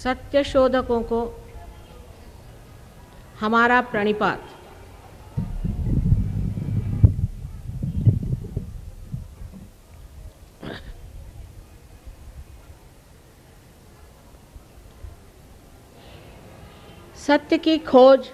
सत्य शोधकों को हमारा प्रणिपात। सत्य की खोज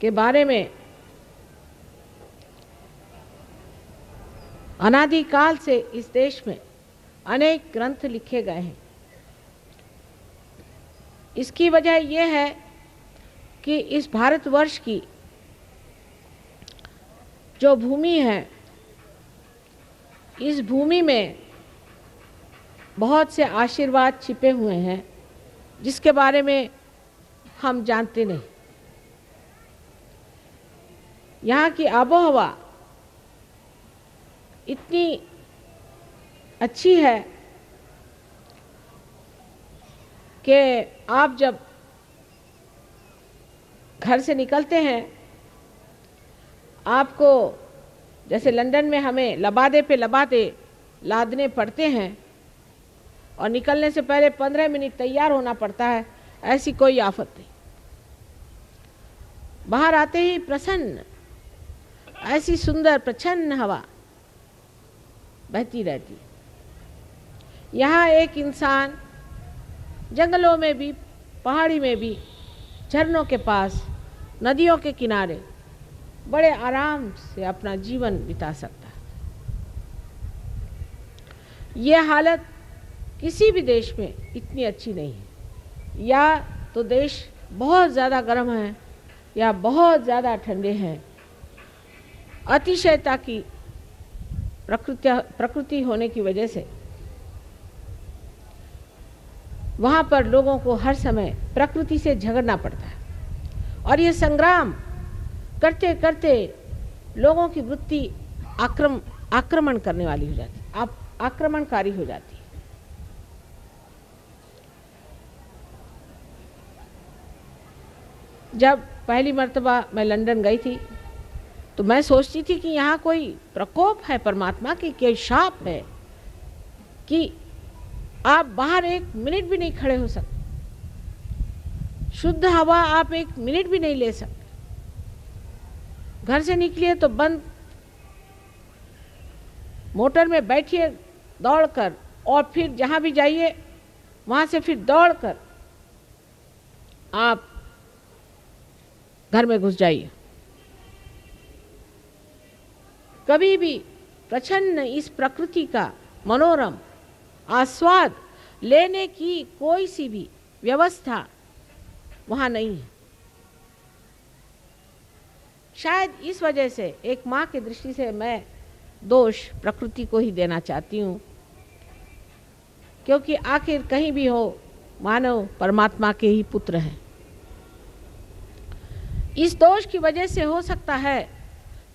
के बारे में अनादिकाल से इस देश में अनेक ग्रंथ लिखे गए हैं। इसकी वजह यह है कि इस भारतवर्ष की जो भूमि है, इस भूमि में बहुत से आशीर्वाद छिपे हुए हैं जिसके बारे में हम जानते नहीं। यहाँ की आबोहवा इतनी अच्छी है कि आप जब घर से निकलते हैं, आपको जैसे लंदन में हमें लबादे पे लबादे लादने पड़ते हैं और निकलने से पहले 15 मिनट तैयार होना पड़ता है, ऐसी कोई आफत नहीं। बाहर आते ही प्रसन्न, ऐसी सुंदर प्रच्छन्न हवा बहती रहती है। यहाँ एक इंसान जंगलों में भी, पहाड़ी में भी, झरनों के पास, नदियों के किनारे बड़े आराम से अपना जीवन बिता सकता है। ये हालत किसी भी देश में इतनी अच्छी नहीं है। या तो देश बहुत ज़्यादा गर्म है या बहुत ज़्यादा ठंडे हैं। अतिशयता की प्रकृति होने की वजह से वहाँ पर लोगों को हर समय प्रकृति से झगड़ना पड़ता है और ये संग्राम करते करते लोगों की वृत्ति आक्रमण करने वाली हो जाती है, आक्रमणकारी हो जाती है। जब पहली मर्तबा मैं लंदन गई थी तो मैं सोचती थी कि यहाँ कोई प्रकोप है परमात्मा की, कोई शाप है कि आप बाहर एक मिनट भी नहीं खड़े हो सकते, शुद्ध हवा आप एक मिनट भी नहीं ले सकते। घर से निकलिए तो बंद, मोटर में बैठिए दौड़कर, और फिर जहाँ भी जाइए वहाँ से फिर दौड़कर आप घर में घुस जाइए। कभी भी प्रच्छन्न इस प्रकृति का मनोरम आस्वाद लेने की कोई सी भी व्यवस्था वहाँ नहीं है। शायद इस वजह से एक माँ की दृष्टि से मैं दोष प्रकृति को ही देना चाहती हूँ, क्योंकि आखिर कहीं भी हो मानव परमात्मा के ही पुत्र हैं। इस दोष की वजह से हो सकता है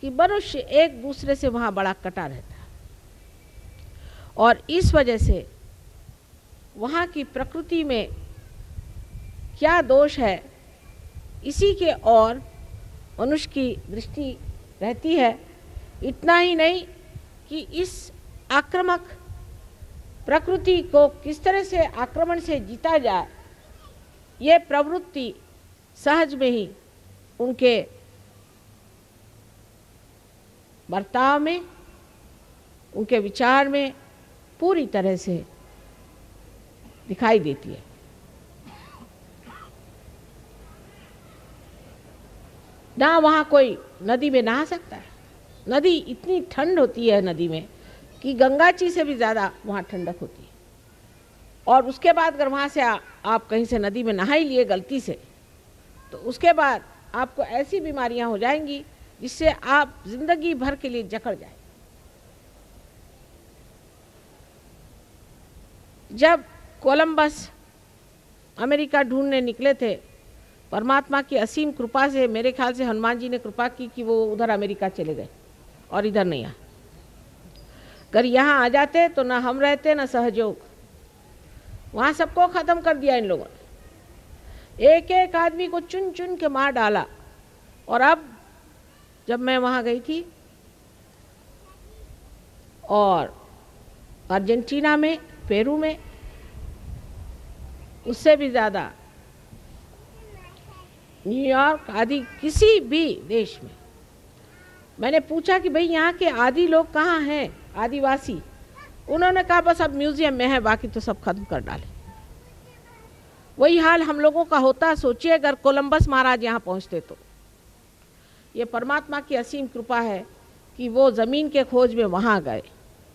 कि मनुष्य एक दूसरे से वहाँ बड़ा कटा रहता है और इस वजह से वहाँ की प्रकृति में क्या दोष है, इसी के ओर मनुष्य की दृष्टि रहती है। इतना ही नहीं कि इस आक्रामक प्रकृति को किस तरह से आक्रमण से जीता जाए, ये प्रवृत्ति सहज में ही उनके बर्ताव में, उनके विचार में पूरी तरह से दिखाई देती है। ना वहाँ कोई नदी में नहा सकता है। नदी इतनी ठंड होती है नदी में कि गंगाची से भी ज़्यादा वहाँ ठंडक होती है। और उसके बाद अगर वहाँ से आप कहीं से नदी में नहा ही लिए गलती से, तो उसके बाद आपको ऐसी बीमारियाँ हो जाएंगी जिससे आप जिंदगी भर के लिए जकड़ जाए। जब कोलंबस अमेरिका ढूंढने निकले थे, परमात्मा की असीम कृपा से मेरे ख्याल से हनुमान जी ने कृपा की कि वो उधर अमेरिका चले गए और इधर नहीं आए। अगर यहाँ आ जाते तो ना हम रहते ना सहयोग, वहाँ सबको ख़त्म कर दिया इन लोगों ने। एक एक आदमी को चुन चुन के मार डाला। और अब जब मैं वहाँ गई थी और अर्जेंटीना में, पेरू में, उससे भी ज़्यादा न्यूयॉर्क आदि किसी भी देश में। मैंने पूछा कि भाई यहाँ के आदि लोग कहाँ हैं, आदिवासी? उन्होंने कहा बस अब म्यूजियम में है, बाकी तो सब खत्म कर डाले। वही हाल हम लोगों का होता। सोचिए अगर कोलंबस महाराज यहाँ पहुँचते तो। ये परमात्मा की असीम कृपा है कि वो ज़मीन के खोज में वहाँ गए,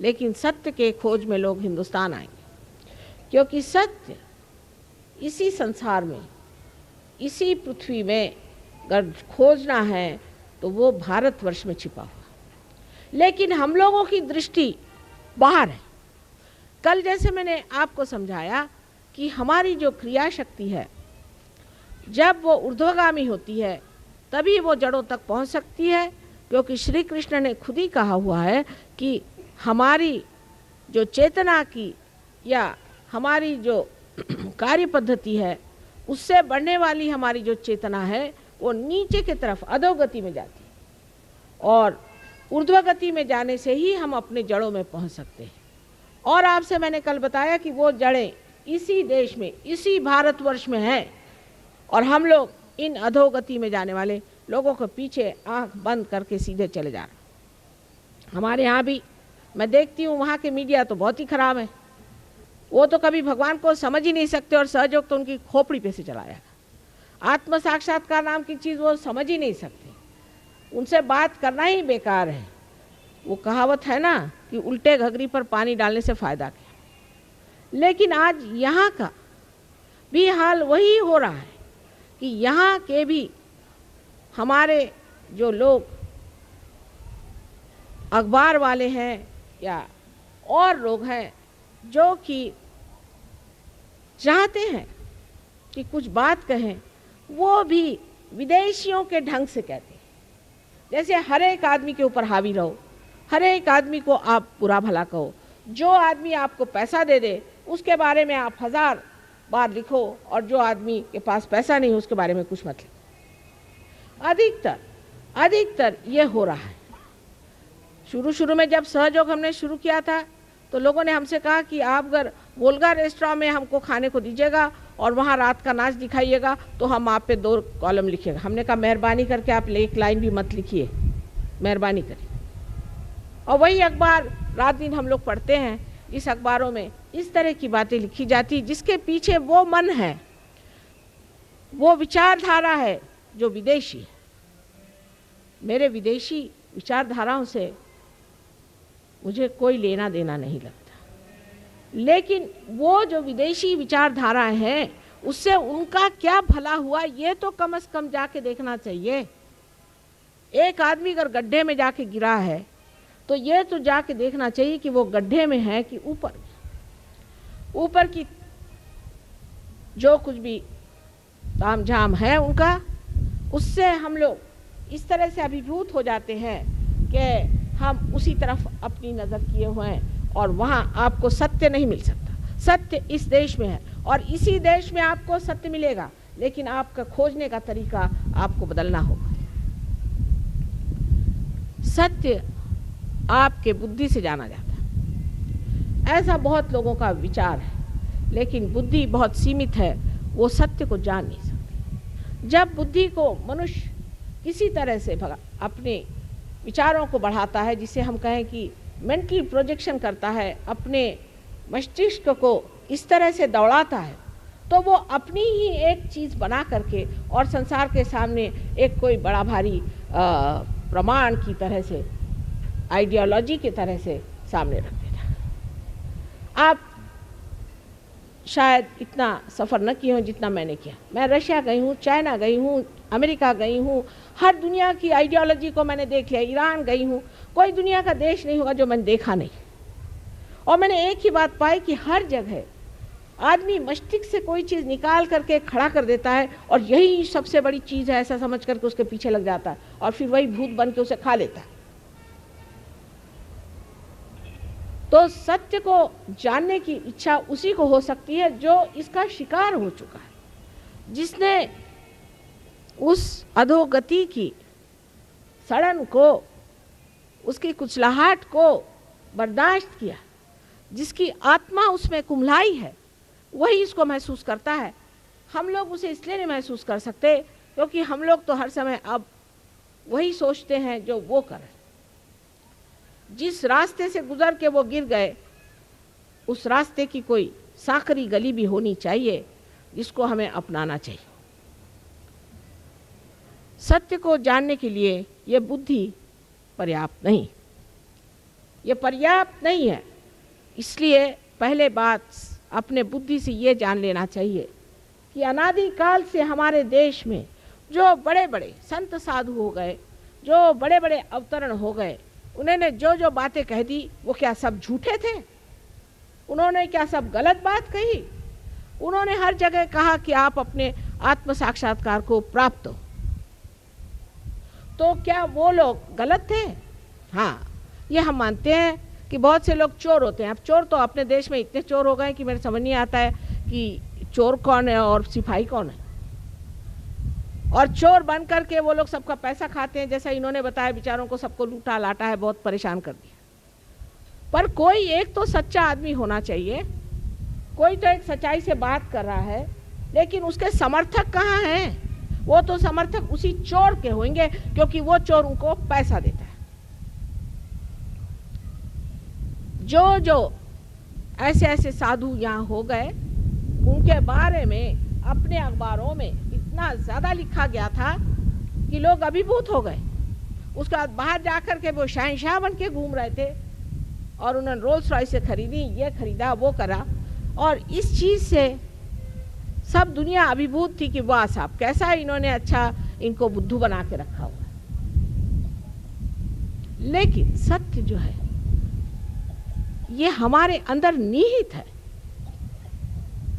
लेकिन सत्य के खोज में लोग हिंदुस्तान आएंगे, क्योंकि सत्य इसी संसार में, इसी पृथ्वी में अगर खोजना है तो वो भारतवर्ष में छिपा हुआ। लेकिन हम लोगों की दृष्टि बाहर है। कल जैसे मैंने आपको समझाया कि हमारी जो क्रिया शक्ति है, जब वो ऊर्ध्वगामी होती है तभी वो जड़ों तक पहुंच सकती है, क्योंकि श्री कृष्ण ने खुद ही कहा हुआ है कि हमारी जो चेतना की या हमारी जो कार्य पद्धति है, उससे बढ़ने वाली हमारी जो चेतना है वो नीचे की तरफ अधोगति में जाती है, और ऊर्ध्वगति में जाने से ही हम अपने जड़ों में पहुंच सकते हैं। और आपसे मैंने कल बताया कि वो जड़ें इसी देश में, इसी भारतवर्ष में हैं, और हम लोग इन अधोगति में जाने वाले लोगों के पीछे आंख बंद करके सीधे चले जा रहे। हमारे यहाँ भी मैं देखती हूँ वहाँ के मीडिया तो बहुत ही खराब है। वो तो कभी भगवान को समझ ही नहीं सकते, और सहयोग तो उनकी खोपड़ी पे से चलाया। आत्म साक्षात्कार नाम की चीज़ वो समझ ही नहीं सकते, उनसे बात करना ही बेकार है। वो कहावत है ना कि उल्टे घघरी पर पानी डालने से फ़ायदा क्या। लेकिन आज यहाँ का भी हाल वही हो रहा है कि यहाँ के भी हमारे जो लोग अखबार वाले हैं या और लोग हैं जो कि चाहते हैं कि कुछ बात कहें, वो भी विदेशियों के ढंग से कहते हैं। जैसे हर एक आदमी के ऊपर हावी रहो, हर एक आदमी को आप बुरा भला कहो, जो आदमी आपको पैसा दे दे उसके बारे में आप 1000 बार लिखो, और जो आदमी के पास पैसा नहीं उसके बारे में कुछ मत लिखो। अधिकतर ये हो रहा है। शुरू में जब सहयोग हमने शुरू किया था तो लोगों ने हमसे कहा कि आप अगर वोल्गा रेस्टोरेंट में हमको खाने को दीजिएगा और वहाँ रात का नाच दिखाइएगा तो हम आप पे 2 कॉलम लिखिएगा। हमने कहा मेहरबानी करके आप एक लाइन भी मत लिखिए, मेहरबानी करिए। और वही अखबार रात दिन हम लोग पढ़ते हैं, इस अखबारों में इस तरह की बातें लिखी जाती जिसके पीछे वो मन है, वो विचारधारा है जो विदेशी है। मेरे विदेशी विचारधाराओं से मुझे कोई लेना देना नहीं लगता, लेकिन वो जो विदेशी विचारधारा है उससे उनका क्या भला हुआ ये तो कम से कम जाके देखना चाहिए। एक आदमी अगर गड्ढे में जाके गिरा है तो ये तो जाके देखना चाहिए कि वो गड्ढे में है कि ऊपर की जो कुछ भी तामझाम है उनका, उससे हम लोग इस तरह से अभिभूत हो जाते हैं कि हम उसी तरफ अपनी नज़र किए हुए हैं, और वहाँ आपको सत्य नहीं मिल सकता। सत्य इस देश में है और इसी देश में आपको सत्य मिलेगा, लेकिन आपका खोजने का तरीका आपको बदलना होगा। सत्य आपके बुद्धि से जाना जाता है, ऐसा बहुत लोगों का विचार है, लेकिन बुद्धि बहुत सीमित है, वो सत्य को जान नहीं सकती। जब बुद्धि को मनुष्य किसी तरह से अपने विचारों को बढ़ाता है, जिसे हम कहें कि मेंटल प्रोजेक्शन करता है, अपने मस्तिष्क को इस तरह से दौड़ाता है, तो वो अपनी ही एक चीज़ बना करके और संसार के सामने एक कोई बड़ा भारी प्रमाण की तरह से, आइडियोलॉजी की तरह से सामने रख देता है। आप शायद इतना सफ़र न किए हों जितना मैंने किया। मैं रशिया गई हूँ, चाइना गई हूँ, अमेरिका गई हूँ, हर दुनिया की आइडियोलॉजी को मैंने देख लिया। ईरान गई हूँ, कोई दुनिया का देश नहीं होगा जो मैंने देखा नहीं। और मैंने एक ही बात पाई कि हर जगह आदमी मस्तिष्क से कोई चीज़ निकाल करके खड़ा कर देता है और यही सबसे बड़ी चीज़ है ऐसा समझ करके उसके पीछे लग जाता है और फिर वही भूत बन के उसे खा लेता है। तो सत्य को जानने की इच्छा उसी को हो सकती है जो इसका शिकार हो चुका है, जिसने उस अधोगति की सड़न को, उसकी कुचलाहट को बर्दाश्त किया, जिसकी आत्मा उसमें कुम्हलाई है, वही इसको महसूस करता है। हम लोग उसे इसलिए नहीं महसूस कर सकते क्योंकि हम लोग तो हर समय अब वही सोचते हैं जो वो करे। जिस रास्ते से गुजर के वो गिर गए, उस रास्ते की कोई सांकरी गली भी होनी चाहिए जिसको हमें अपनाना चाहिए। सत्य को जानने के लिए ये बुद्धि पर्याप्त नहीं, ये पर्याप्त नहीं है। इसलिए पहले बात अपने बुद्धि से ये जान लेना चाहिए कि अनादिकाल से हमारे देश में जो बड़े बड़े संत साधु हो गए, जो बड़े बड़े अवतरण हो गए, उन्होंने जो जो बातें कह दी वो क्या सब झूठे थे? उन्होंने क्या सब गलत बात कही? उन्होंने हर जगह कहा कि आप अपने आत्म साक्षात्कार को प्राप्त हो। तो क्या वो लोग गलत थे? हाँ, ये हम मानते हैं कि बहुत से लोग चोर होते हैं। अब चोर तो अपने देश में इतने चोर हो गए कि मेरे समझ नहीं आता है कि चोर कौन है और सिपाही कौन है। और चोर बन करके वो लोग सबका पैसा खाते हैं, जैसा इन्होंने बताया, बेचारों को सबको लूटा लाटा है, बहुत परेशान कर दिया। पर कोई एक तो सच्चा आदमी होना चाहिए, कोई तो एक सच्चाई से बात कर रहा है, लेकिन उसके समर्थक कहाँ हैं? वो तो समर्थक उसी चोर के होंगे क्योंकि वो चोर उनको पैसा देता है। जो जो ऐसे ऐसे साधु यहाँ हो गए, उनके बारे में अपने अखबारों में इतना ज़्यादा लिखा गया था कि लोग अभिभूत हो गए। उसके बाद बाहर जाकर के वो शहंशाह बन के घूम रहे थे और उन्होंने रोल्स रॉयस से खरीदी, ये खरीदा, वो करा, और इस चीज़ से सब दुनिया अभिभूत थी कि वाह साहब कैसा इन्होंने अच्छा इनको बुद्धू बना के रखा हुआ। लेकिन सत्य जो है ये हमारे अंदर निहित है।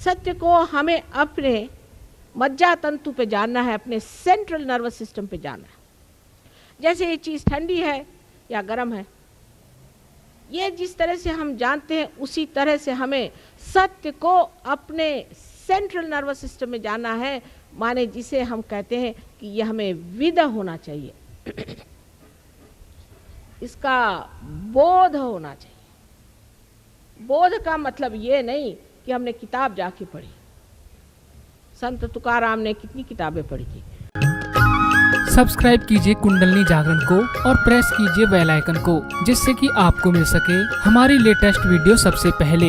सत्य को हमें अपने मज्जा तंतु पे जानना है, अपने सेंट्रल नर्वस सिस्टम पे जानना है। जैसे ये चीज़ ठंडी है या गर्म है, ये जिस तरह से हम जानते हैं उसी तरह से हमें सत्य को अपने सेंट्रल नर्वस सिस्टम में जानना है। माने जिसे हम कहते हैं कि यह हमें विद होना चाहिए, इसका बोध होना चाहिए। बोध का मतलब ये नहीं कि हमने किताब जाके पढ़ी। संत तुकाराम ने कितनी किताबें पढ़ी थी। सब्सक्राइब कीजिए कुंडलनी जागरण को और प्रेस कीजिए बेल आइकन को, जिससे कि आपको मिल सके हमारी लेटेस्ट वीडियो सबसे पहले।